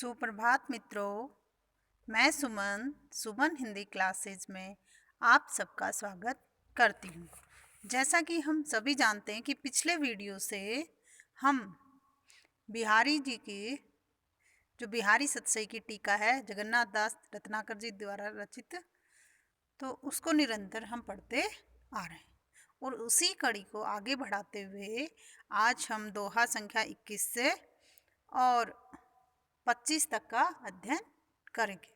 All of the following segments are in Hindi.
सुप्रभात मित्रों, मैं सुमन हिंदी क्लासेज में आप सबका स्वागत करती हूँ। जैसा कि हम सभी जानते हैं कि पिछले वीडियो से हम बिहारी जी की जो बिहारी सतसई की टीका है जगन्नाथ दास रत्नाकर जी द्वारा रचित, तो उसको निरंतर हम पढ़ते आ रहे हैं और उसी कड़ी को आगे बढ़ाते हुए आज हम दोहा संख्या 21 से और 25 तक का अध्ययन करेंगे।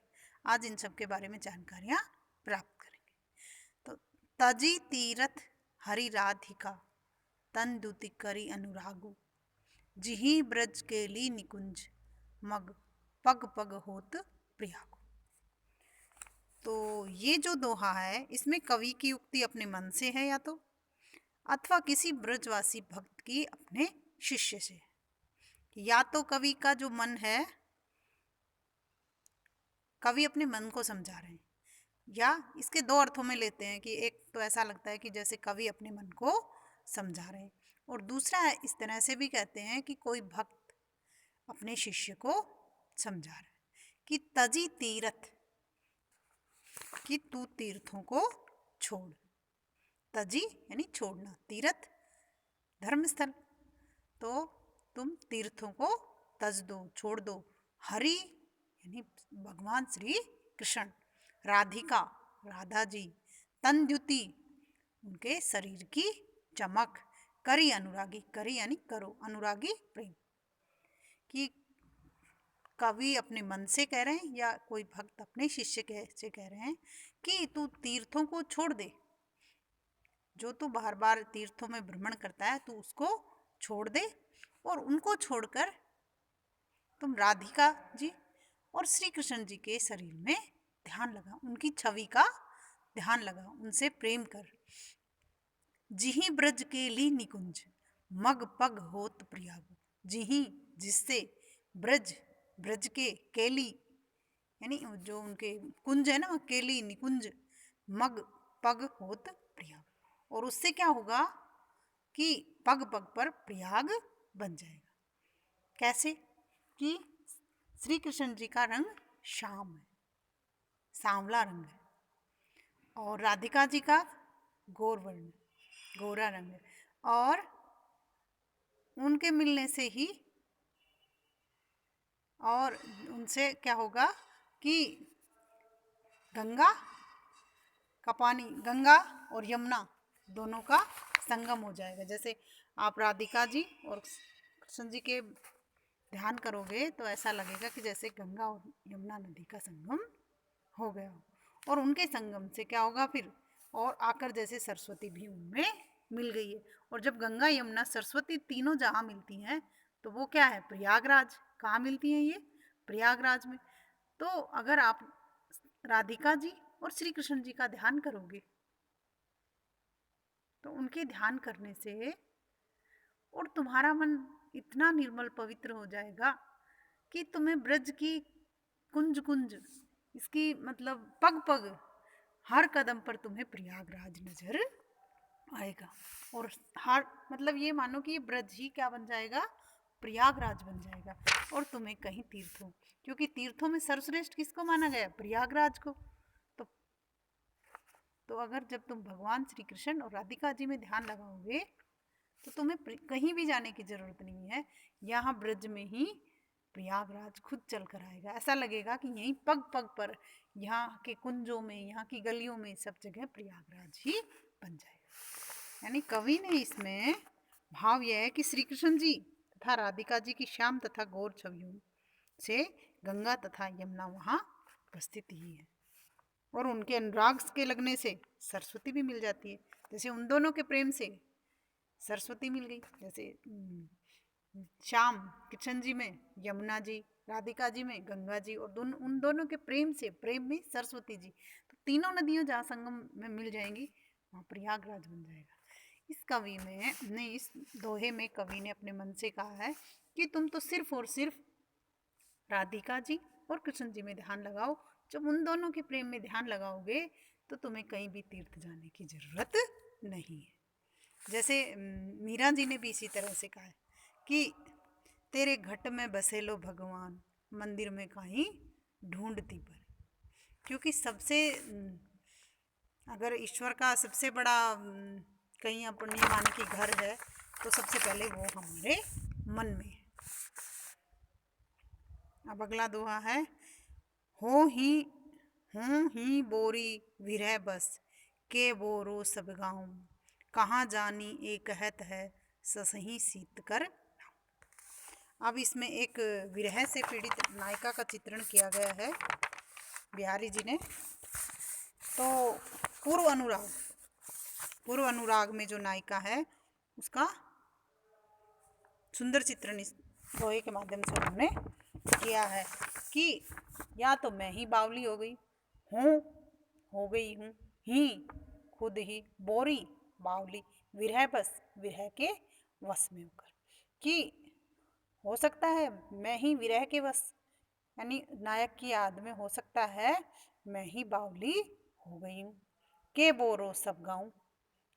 आज इन सब के बारे में जानकारियाँ प्राप्त करेंगे। तो तजी तीरथ हरि राधिका तन दुति करी अनुरागु जिही ब्रज केली निकुंज मग पग पग होत प्रियागु। तो ये जो दोहा है इसमें कवि की उक्ति अपने मन से है या तो अथवा किसी ब्रजवासी भक्त की अपने शिष्य से। या तो कवि का जो मन है, कवि अपने मन को समझा रहे हैं, या इसके दो अर्थों में लेते हैं कि एक तो ऐसा लगता है कि जैसे कवि अपने मन को समझा रहे हैं, और दूसरा इस तरह से भी कहते हैं कि कोई भक्त अपने शिष्य को समझा रहा है कि तजी तीरथ, कि तू तीर्थों को छोड़। तजी यानी छोड़ना, तीर्थ धर्मस्थल, तो तुम तीर्थों को तज दो, छोड़ दो। हरि यानी भगवान श्री कृष्ण, राधिका राधा जी, तनद्युति उनके शरीर की चमक, करी अनुरागी, करी यानी करो, अनुरागी प्रेम। कि कवि अपने मन से कह रहे हैं या कोई भक्त अपने शिष्य से कह रहे हैं कि तू तीर्थों को छोड़ दे, जो तू बार बार तीर्थों में भ्रमण करता है तू उसको छोड़ दे, और उनको छोड़कर तुम राधिका जी और श्री कृष्ण जी के शरीर में ध्यान लगा, उनकी छवि का ध्यान लगा, उनसे प्रेम कर। जिही ब्रज के ली निकुंज मग पग होत प्रियागु। जिही जिससे, ब्रज ब्रज के, केली यानी जो उनके कुंज है ना, केली निकुंज, मग पग होत प्रयाग, और उससे क्या होगा कि पग पग पर प्रयाग बन जाएगा। कैसे कि श्री कृष्ण जी का रंग श्याम है, सांवला रंग है, और राधिका जी का गौरवर्ण, गोरा रंग है, और उनके मिलने से ही, और उनसे क्या होगा कि गंगा का पानी, गंगा और यमुना दोनों का संगम हो जाएगा। जैसे आप राधिका जी और कृष्ण जी के ध्यान करोगे तो ऐसा लगेगा कि जैसे गंगा और यमुना नदी का संगम हो गया हो, और उनके संगम से क्या होगा फिर, और आकर जैसे सरस्वती भी उनमें मिल गई है। और जब गंगा यमुना सरस्वती तीनों जहाँ मिलती हैं तो वो क्या है, प्रयागराज। कहाँ मिलती हैं ये, प्रयागराज में। तो अगर आप राधिका जी और श्री कृष्ण जी का ध्यान करोगे तो उनके ध्यान करने से और तुम्हारा मन इतना निर्मल पवित्र हो जाएगा कि तुम्हें ब्रज की कुंज कुंज, इसकी मतलब पग पग, हर कदम पर तुम्हें प्रयागराज नजर आएगा। और हर मतलब ये मानो कि ये ब्रज ही क्या बन जाएगा, प्रयागराज बन जाएगा। और तुम्हें कहीं तीर्थों, क्योंकि तीर्थों में सर्वश्रेष्ठ किसको माना गया, प्रयागराज को। तो अगर जब तुम भगवान श्री कृष्ण और राधिका जी में ध्यान लगाओगे तो तुम्हें कहीं भी जाने की जरूरत नहीं है, यहाँ ब्रज में ही प्रयागराज खुद चल कर आएगा। ऐसा लगेगा कि यहीं पग पग पर, यहाँ के कुंजों में, यहाँ की गलियों में, सब जगह प्रयागराज ही बन जाएगा। यानी कवि ने इसमें भाव यह है कि श्री कृष्ण जी तथा राधिका जी की श्याम तथा गौर छवियों से गंगा तथा यमुना वहाँ उपस्थित ही है, और उनके अनुराग के लगने से सरस्वती भी मिल जाती है। जैसे उन दोनों के प्रेम से सरस्वती मिल गई, जैसे श्याम कृष्ण जी में यमुना जी, राधिका जी में गंगा जी, और उन दोनों के प्रेम से, प्रेम में सरस्वती जी। तो तीनों नदियों जहाँ संगम में मिल जाएंगी वहाँ प्रयागराज बन जाएगा। इस कवि में ने इस दोहे में कवि ने अपने मन से कहा है कि तुम तो सिर्फ और सिर्फ राधिका जी और कृष्ण जी में ध्यान लगाओ। जब उन दोनों के प्रेम में ध्यान लगाओगे तो तुम्हें कहीं भी तीर्थ जाने की जरूरत नहीं है। जैसे मीरा जी ने भी इसी तरह से कहा है कि तेरे घट में बसे लो भगवान, मंदिर में कहीं ढूंढती पर। क्योंकि सबसे अगर ईश्वर का सबसे बड़ा कहीं अपनी माने की घर है तो सबसे पहले वो हमारे मन में है। अब अगला दोहा है, हो ही बोरी विरह बस, के बोरो सब गाँव, कहाँ जानी ए कहत है, ससही सीत कर। अब इसमें एक विरह से पीड़ित नायिका का चित्रण किया गया है बिहारी जी ने। तो पूर्व अनुराग में जो नायिका है उसका सुंदर चित्रण इस दोहे के माध्यम से उन्होंने किया है कि या तो मैं ही बावली हो गई हूँ ही खुद ही बोरी बावली, विरह बस विरह के वश में होकर, कि हो सकता है मैं ही विरह के वश, यानी नायक की याद में हो सकता है मैं ही बावली हो गई हूँ। के बोरो सब गाँव,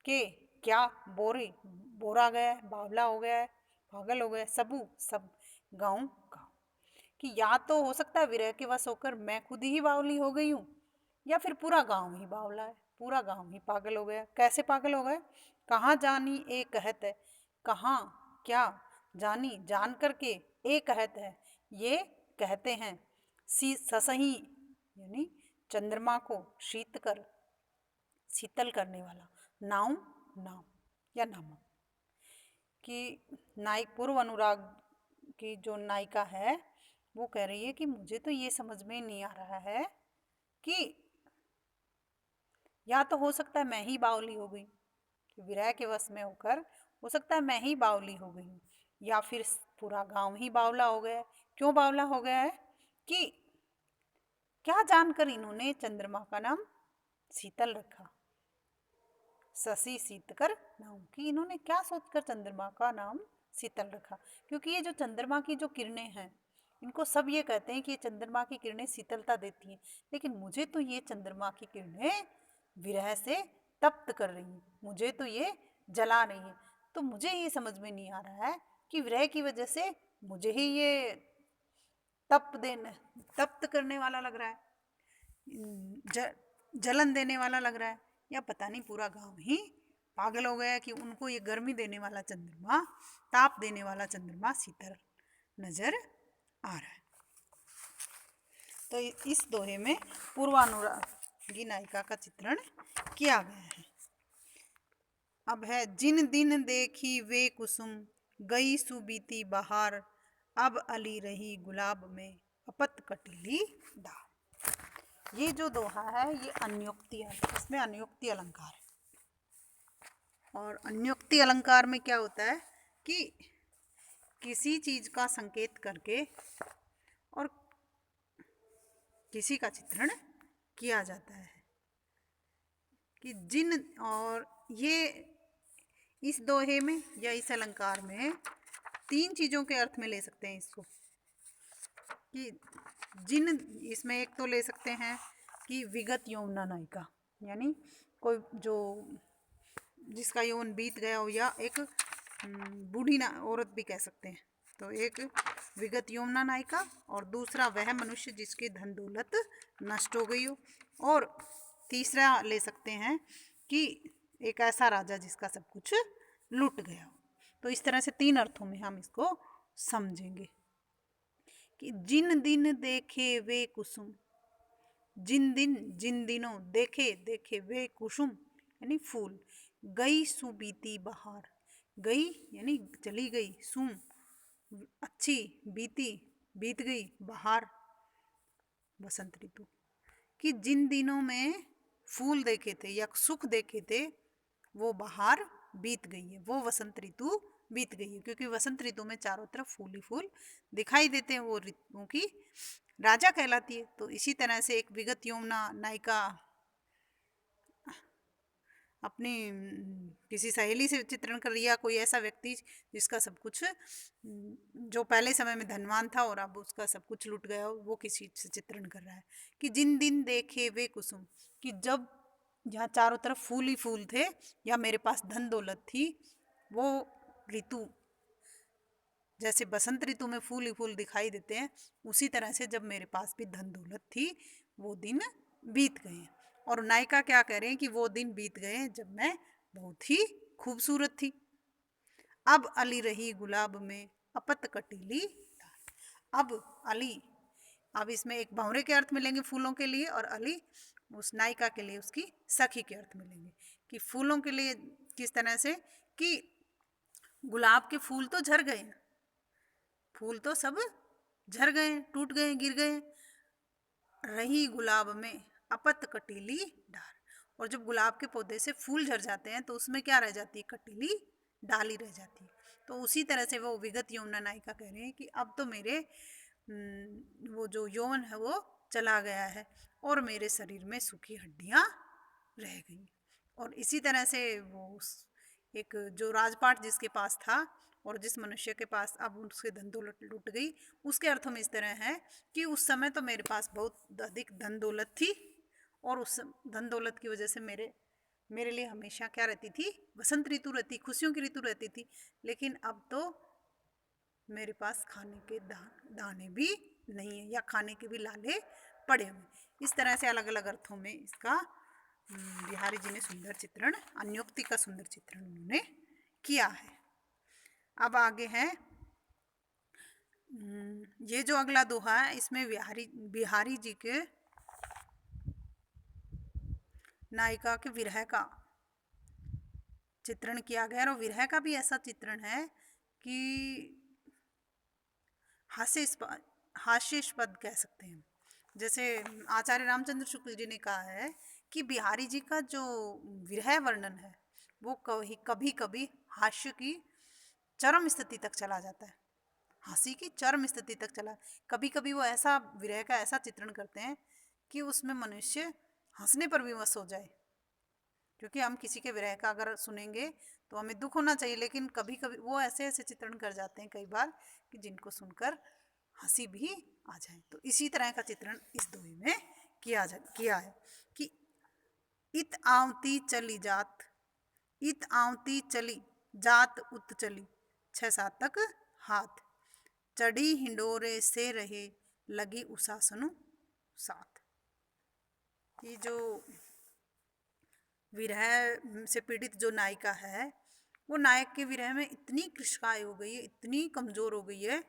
के क्या बोरे बोरा गया है, बावला हो गया है, पागल हो गया, सब गाँव का, कि या तो हो सकता है विरह के वश होकर मैं खुद ही बावली हो गई हूँ, या फिर पूरा गांव ही बावला है, पूरा गांव ही पागल हो गया। कैसे पागल हो गए? कहाँ जानी ए कहत है, कहाँ क्या जानी जान करके, ए कहत है ये कहते हैं, ससही यानी चंद्रमा को शीतल करने वाला, नाम या नामक, कि पूर्व अनुराग की जो नायिका है वो कह रही है कि मुझे तो ये समझ में नहीं आ रहा है कि या तो हो सकता है मैं ही बावली हो गई, कि विरह के वश में होकर हो सकता है मैं ही बावली हो गई हूँ, या फिर पूरा गांव ही बावला हो गया है। क्यों बावला हो गया है? कि क्या जानकर इन्होंने चंद्रमा का नाम शीतल रखा, शशि शीतकर नाम, कि इन्होंने क्या सोचकर चंद्रमा का नाम शीतल रखा। क्योंकि ये जो चंद्रमा की जो किरणें हैं इनको सब ये कहते हैं कि ये चंद्रमा की किरणें शीतलता देती हैं, लेकिन मुझे तो ये चंद्रमा की किरणें विरह से तप्त कर रही हैं, मुझे तो ये जला रही हैं। तो मुझे ये समझ में नहीं आ रहा है कि विरह की वजह से मुझे ही ये तप्त करने वाला लग रहा है, जलन देने वाला लग रहा है, या पता नहीं पूरा गांव ही पागल हो गया कि उनको ये गर्मी देने वाला चंद्रमा, ताप देने वाला चंद्रमा शीतल नजर आ रहा है। तो इस दोहे में पूर्वानुरागी नायिका का चित्रण किया गया है। अब है, जिन दिन देखी वे कुसुम, गई सुबीती बहार, अब अली रही गुलाब में, अपत कटीली डार। ये जो दोहा है ये अन्योक्ति है, इसमें अन्योक्ति अलंकार है। और अन्योक्ति अलंकार में क्या होता है कि किसी चीज का संकेत करके और किसी का चित्रण किया जाता है, कि जिन, और ये इस दोहे में या इस अलंकार में तीन चीजों के अर्थ में ले सकते हैं इसको, कि जिन, इसमें एक तो ले सकते हैं कि विगत यौवना नायिका, यानी कोई जो जिसका यौवन बीत गया हो, या एक बूढ़ी औरत भी कह सकते हैं। तो एक विगत यौवना नायिका, और दूसरा वह मनुष्य जिसकी धन दौलत नष्ट हो गई हो, और तीसरा ले सकते हैं कि एक ऐसा राजा जिसका सब कुछ लूट गया हो। तो इस तरह से तीन अर्थों में हम इसको समझेंगे, कि जिन दिन देखे वे कुसुम, जिन दिनों देखे वे कुसुम यानी फूल, गई सुबीती बहार, गई यानी चली गई, सुम अच्छी, बीत गई, बहार बसंत ऋतु, कि जिन दिनों में फूल देखे थे या सुख देखे थे वो बहार बीत गई है, वो वसंत ऋतु बीत गई है। क्योंकि वसंत ऋतु में चारों तरफ फूल ही फूल दिखाई देते हैं, वो ऋतुओं की राजा कहलाती है। तो इसी तरह से एक विगत यौवना नायिका अपनी किसी सहेली से चित्रण कर रही है, कोई ऐसा व्यक्ति जिसका सब कुछ, जो पहले समय में धनवान था और अब उसका सब कुछ लुट गया हो, वो किसी से चित्रण कर रहा है, कि जिन दिन देखे वे कुसुम, कि जब जहाँ चारों तरफ फूल ही फूल थे या मेरे पास धन दौलत थी, वो ऋतु जैसे बसंत ऋतु में फूल ही फूल दिखाई देते हैं, उसी तरह से जब मेरे पास भी धन दौलत थी वो दिन बीत गए। और नायिका क्या कह रहे हैं कि वो दिन बीत गए जब मैं बहुत ही खूबसूरत थी। अब अली रही गुलाब में अपत कटीली। अब अली, अब इसमें एक भंवरे के अर्थ मिलेंगे फूलों के लिए, और अली उस नायिका के लिए उसकी सखी के अर्थ मिलेंगे। कि फूलों के लिए किस तरह से कि गुलाब के फूल तो झड़ गए, फूल तो सब झड़ गए, टूट गए, गिर गए। रही गुलाब में अपत कटीली डाल। और जब गुलाब के पौधे से फूल झड़ जाते हैं तो उसमें क्या रह जाती है, कटीली डाली रह जाती है। तो उसी तरह से वो विगत यमुना नायिका कह रहे हैं कि अब तो मेरे वो जो यौवन है वो चला गया है और मेरे शरीर में सूखी हड्डियां रह गई। और इसी तरह से वो एक जो राजपाट जिसके पास था और जिस मनुष्य के पास अब उसके धन दौलत लुट गई, उसके अर्थों में इस तरह है कि उस समय तो मेरे पास बहुत अधिक धन दौलत थी और उस धन दौलत की वजह से मेरे लिए हमेशा क्या रहती थी, बसंत ऋतु रहती, खुशियों की ऋतु रहती थी। लेकिन अब तो मेरे पास खाने के दाने भी नहीं है या खाने के भी लाले पड़े हुए। इस तरह से अलग अलग अर्थों में इसका बिहारी जी ने सुंदर चित्रण, अन्योक्ति का सुंदर चित्रण उन्होंने किया है। अब आगे है ये जो अगला दोहा है, इसमें बिहारी जी के नायिका के विरह का चित्रण किया गया है। और विरह का भी ऐसा चित्रण है कि हास्यास्पद कह सकते हैं। जैसे आचार्य रामचंद्र शुक्ल जी ने कहा है कि बिहारी जी का जो विरह वर्णन है वो कभी कभी हास्य की चरम स्थिति तक चला जाता है, हंसी की चरम स्थिति तक चला। कभी कभी वो ऐसा विरह का ऐसा चित्रण करते हैं कि उसमें मनुष्य हंसने पर विवश हो जाए। क्योंकि हम किसी के विरह का अगर सुनेंगे तो हमें दुख होना चाहिए, लेकिन कभी कभी वो ऐसे ऐसे चित्रण कर जाते हैं कई बार कि जिनको सुनकर हंसी भी आ जाए। तो इसी तरह का चित्रण इस दोहे में किया है कि इत आवती चली जात, इत आवती चली जात उत चली 6-7 तक हाथ, चढ़ी हिंडोरे से रहे लगी उसासनु साथ। ये जो विरह से पीड़ित जो नायिका है वो नायक के विरह में इतनी कृशकाय हो गई है, इतनी कमजोर हो गई है,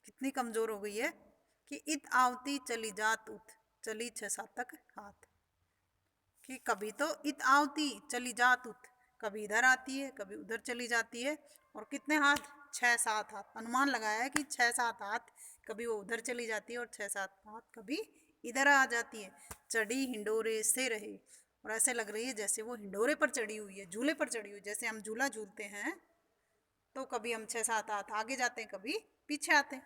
कितनी कमजोर हो गई है कि इत आवती चली जात उत चली 6-7 तक हाथ। कि कभी तो इत आवती चली जात उत, कभी इधर आती है कभी उधर चली जाती है। और कितने हाथ, 6-7 हाथ अनुमान लगाया है कि 6-7 हाथ, कभी वो उधर चली जाती है और 6-7 हाथ कभी इधर आ जाती है। चढ़ी हिंडोरे से रहे, और ऐसे लग रही है जैसे वो हिंडोरे पर चढ़ी हुई है, झूले पर चढ़ी हुई। जैसे हम झूला झूलते हैं तो कभी हम 6-7 हाथ आगे जाते हैं कभी पीछे आते हैं।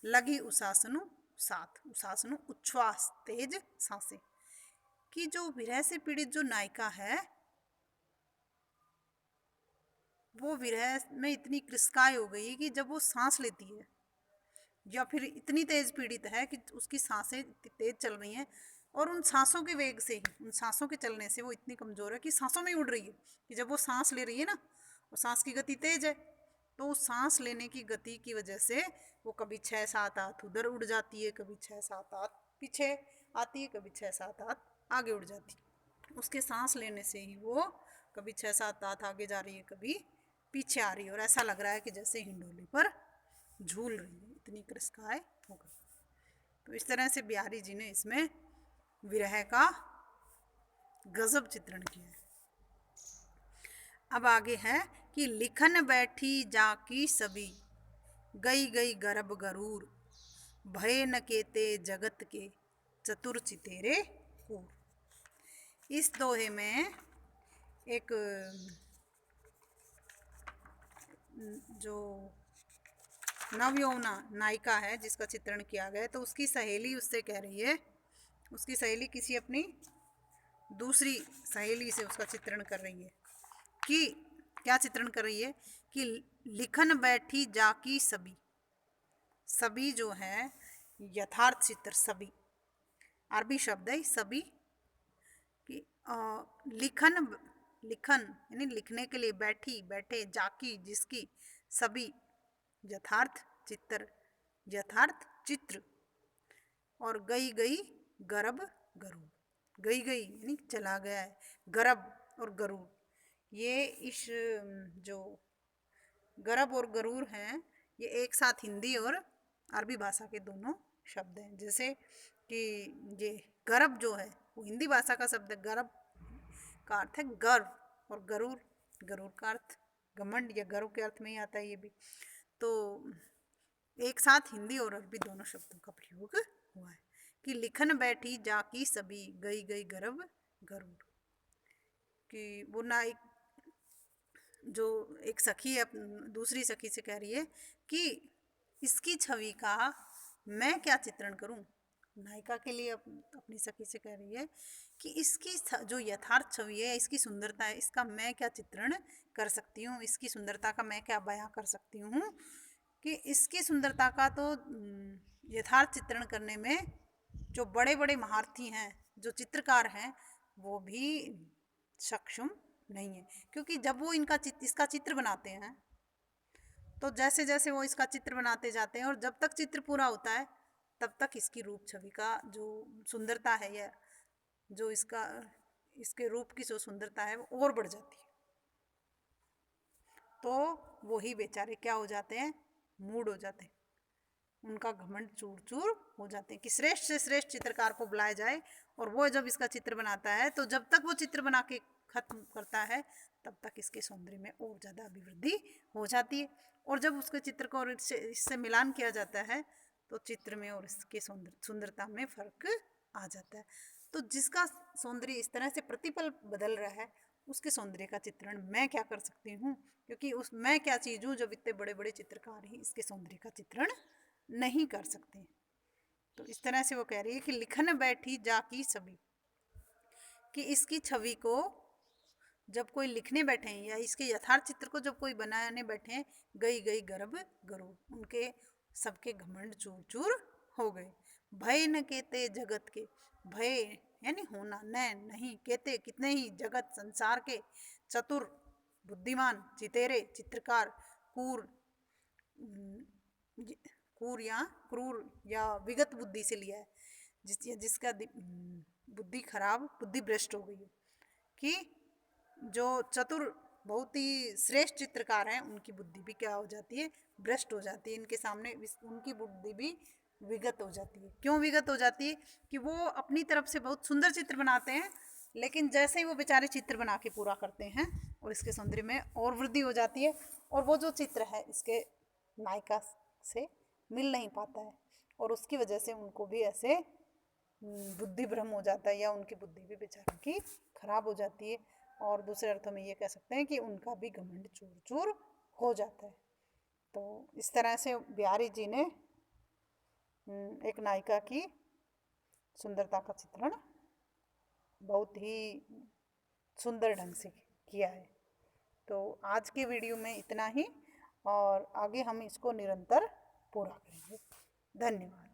लगी उसासनु साथ, उसासनु उच्छ्वास तेज सांसें। कि जो विरह से पीड़ित जो नायिका है वो विरह में इतनी कृशकाय हो गई कि जब वो सांस लेती है या फिर इतनी तेज पीड़ित है कि उसकी सांसें तेज चल रही हैं, और उन सांसों के वेग से ही, उन सांसों के चलने से वो इतनी कमजोर है कि सांसों में ही उड़ रही है। कि जब वो सांस ले रही है ना, वो सांस की गति तेज है, तो उस सांस लेने की गति की वजह से वो कभी 6-7 हाथ उधर उड़ जाती है, कभी 6-7 हाथ पीछे आती है, कभी 6-7 हाथ आगे उड़ जाती है। उसके सांस लेने से ही वो कभी 6-7 हाथ आगे जा रही है, कभी पीछे आ रही है, और ऐसा लग रहा है कि जैसे हिंडोले पर झूल रही है, इतनी कृशकाय हो गई। तो इस तरह से बिहारी जी ने इसमें विरह का गजब चित्रण किया है। अब आगे है कि लिखन बैठी जाकी सभी, गई गई गर्भ गरूर, भय न केते जगत के चतुर चितेरे कूर। इस दोहे में एक जो नवयौवना नायिका है जिसका चित्रण किया गया है, तो उसकी सहेली उससे कह रही है, उसकी सहेली किसी अपनी दूसरी सहेली से उसका चित्रण कर रही है कि क्या चित्रण कर रही है कि लिखन बैठी जाकी सभी, सभी जो है यथार्थ चित्र, सभी अरबी शब्द है सभी कि लिखन, लिखन यानी लिखने के लिए बैठी, बैठे, जाकी जिसकी, सभी, यथार्थ चित्र, यथार्थ चित्र, और गई गई गरब गरुड़। गई गई यानी चला गया है, गरब और गरुड़, ये इस जो गरब और गरुड़ हैं ये एक साथ हिंदी और अरबी भाषा के दोनों शब्द हैं। जैसे कि ये गरब जो है वो हिंदी भाषा का शब्द है, गरब का अर्थ है गर्व, और गरुड़, गरुड़ का अर्थ घमंड या गर्व के अर्थ में ही आता है ये भी। तो एक साथ हिंदी और अरबी दोनों शब्दों का प्रयोग हुआ है कि लिखन बैठी जाकी सभी, गई गई गरब गरुड़। कि वो ना जो एक सखी है दूसरी सखी से कह रही है कि इसकी छवि का मैं क्या चित्रण करूं। नायिका के लिए अपनी सखी से कह रही है कि इसकी जो यथार्थ छवि है, इसकी सुंदरता है, इसका मैं क्या चित्रण कर सकती हूँ, इसकी सुंदरता का मैं क्या बयां कर सकती हूँ। कि इसकी सुंदरता का तो यथार्थ चित्रण करने में जो बड़े बड़े महारथी हैं, जो चित्रकार हैं, वो भी सक्षम नहीं है। क्योंकि जब वो इसका चित्र बनाते हैं तो जैसे जैसे वो इसका चित्र बनाते जाते हैं और जब तक चित्र पूरा होता है तब तक इसकी रूप छवि का जो सुंदरता है या जो इसके रूप की जो सुंदरता है वो और बढ़ जाती है। तो वही बेचारे क्या हो जाते हैं, मूड हो जाते हैं, उनका घमंड चूर चूर हो जाते हैं कि श्रेष्ठ से श्रेष्ठ चित्रकार को बुलाया जाए और वो जब इसका चित्र बनाता है तो जब तक वो चित्र बना के खत्म करता है तब तक इसके सौंदर्य में और ज़्यादा अभिवृद्धि हो जाती है। और जब उसके चित्र को और इससे मिलान किया जाता है तो चित्र में और इसके सुंदरता में फर्क आ जाता है। तो जिसका सौंदर्य इस तरह से प्रतिपल बदल रहा है उसके सौंदर्य का चित्रण मैं क्या कर सकती हूँ, क्योंकि उस मैं क्या चीज़ हूँ जब इतने बड़े बड़े चित्रकार ही इसके सौंदर्य का चित्रण नहीं कर सकते। तो इस तरह से वो कह रही है कि लिखन बैठी जाकी सभी, कि इसकी छवि को जब कोई लिखने बैठे हैं या इसके यथार्थ चित्र को जब कोई बनाने बैठे हैं, गई गई गरब गरुड़, उनके सबके घमंड चूर चूर हो गए। भय न केते जगत के, भय यानी होना, न नहीं, केते कितने ही, जगत संसार के, चतुर बुद्धिमान, चितेरे चित्रकार, कूर कूर या क्रूर या विगत बुद्धि से लिया है, जिसका बुद्धि खराब, बुद्धि भ्रष्ट हो गई है। कि जो चतुर बहुत ही श्रेष्ठ चित्रकार हैं उनकी बुद्धि भी क्या हो जाती है, भ्रष्ट हो जाती है, इनके सामने उनकी बुद्धि भी विगत हो जाती है। क्यों विगत हो जाती है? कि वो अपनी तरफ से बहुत सुंदर चित्र बनाते हैं लेकिन जैसे ही वो बेचारे चित्र बना के पूरा करते हैं और इसके सौंदर्य में और वृद्धि हो जाती है और वो जो चित्र है इसके नायिका से मिल नहीं पाता है और उसकी वजह से उनको भी ऐसे बुद्धि भ्रम हो जाता है या उनकी बुद्धि भी बेचारों की खराब हो जाती है। और दूसरे अर्थों में ये कह सकते हैं कि उनका भी घमंड चूर चूर हो जाता है। तो इस तरह से बिहारी जी ने एक नायिका की सुंदरता का चित्रण बहुत ही सुंदर ढंग से किया है। तो आज के वीडियो में इतना ही और आगे हम इसको निरंतर पूरा करेंगे। धन्यवाद।